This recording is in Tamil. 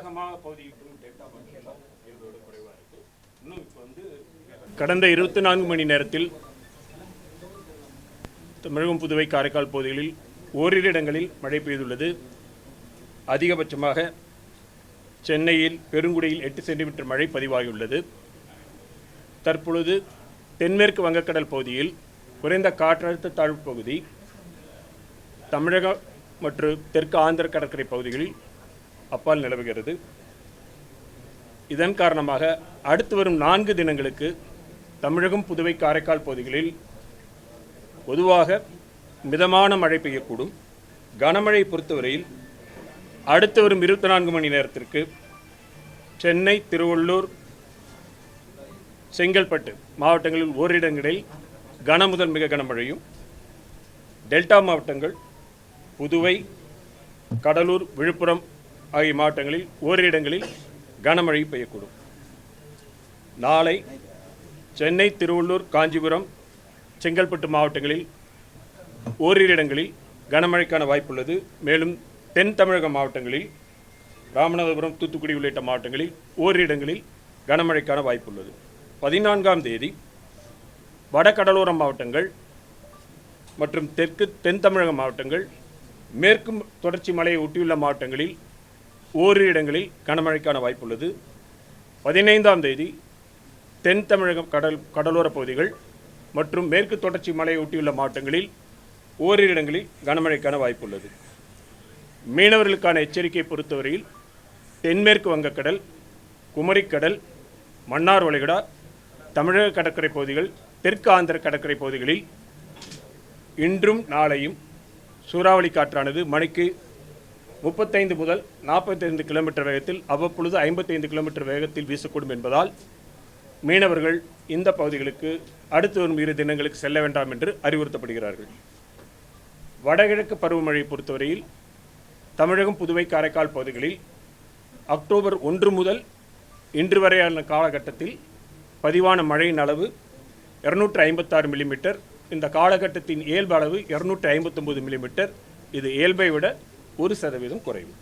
கர்நாடகமாக பகுதிக்கும் டெல்டா மாவட்டங்கள் இயல்போடு குறைவாக இருக்குது. இன்னும் இப்போ வந்து கடந்த 24 மணி நேரத்தில் தமிழகம், புதுவை, காரைக்கால் பகுதிகளில் ஓரிரு இடங்களில் மழை பெய்துள்ளது. அதிகபட்சமாக சென்னையில் பெருங்குடியில் 8 சென்டிமீட்டர் மழை பதிவாகியுள்ளது. தற்பொழுது தென்மேற்கு வங்கக்கடல் பகுதியில் குறைந்த காற்றழுத்த தாழ்வு பகுதி தமிழகம் மற்றும் தெற்கு ஆந்திர கடற்கரை பகுதிகளில் அப்பால் நிலவுகிறது. இதன் காரணமாக அடுத்து வரும் 4 தினங்களுக்கு தமிழகம், புதுவை, காரைக்கால் பகுதிகளில் பொதுவாக மிதமான மழை பெய்யக்கூடும். கனமழை பொறுத்தவரையில் அடுத்து வரும் 24 மணி நேரத்திற்கு சென்னை, திருவள்ளூர், செங்கல்பட்டு மாவட்டங்களில் ஓரிடங்களில் கன முதல் மிக கனமழையும், டெல்டா மாவட்டங்கள் புதுவை, கடலூர், விழுப்புரம் ஆகிய மாவட்டங்களில் ஓரிரு இடங்களில் கனமழை பெய்யக்கூடும். நாளை சென்னை, திருவள்ளூர், காஞ்சிபுரம், செங்கல்பட்டு மாவட்டங்களில் ஓரிரு இடங்களில் கனமழைக்கான வாய்ப்புள்ளது. மேலும் தென் தமிழக மாவட்டங்களில் ராமநாதபுரம், தூத்துக்குடி உள்ளிட்ட மாவட்டங்களில் ஓரிரு இடங்களில் கனமழைக்கான வாய்ப்புள்ளது. 14ஆம் தேதி வடகடலோர மாவட்டங்கள் மற்றும் தென் தமிழக மாவட்டங்கள், மேற்கு தொடர்ச்சி மலையை ஒட்டியுள்ள மாவட்டங்களில் ஓரிரு இடங்களில் கனமழைக்கான வாய்ப்புள்ளது. 15ஆம் தேதி தென் தமிழக கடலோர பகுதிகள் மற்றும் மேற்கு தொடர்ச்சி மலையை ஒட்டியுள்ள மாவட்டங்களில் ஓரிரு இடங்களில் கனமழைக்கான வாய்ப்புள்ளது. மீனவர்களுக்கான எச்சரிக்கை பொறுத்தவரையில் தென்மேற்கு வங்கக்கடல், குமரிக்கடல், மன்னார் வளைகுடா, தமிழக கடற்கரை பகுதிகள், தெற்கு ஆந்திர கடற்கரை பகுதிகளில் இன்றும் நாளையும் சூறாவளி காற்றானது மணிக்கு 35 முதல் 45 கிலோமீட்டர் வேகத்தில், அவ்வப்பொழுது 55 கிலோமீட்டர் வேகத்தில் வீசக்கூடும் என்பதால் மீனவர்கள் இந்த பகுதிகளுக்கு அடுத்து வரும் 2 தினங்களுக்கு செல்ல வேண்டாம் என்று அறிவுறுத்தப்படுகிறார்கள். வடகிழக்கு பருவமழை பொறுத்தவரையில் தமிழகம், புதுவை, காரைக்கால் பகுதிகளில் அக்டோபர் 1 முதல் இன்று வரையான காலகட்டத்தில் பதிவான மழையின் அளவு 256 மில்லிமீட்டர். இந்த காலகட்டத்தின் இயல்பு அளவு 259 மில்லிமீட்டர். இது இயல்பை விட 1% குறைவு.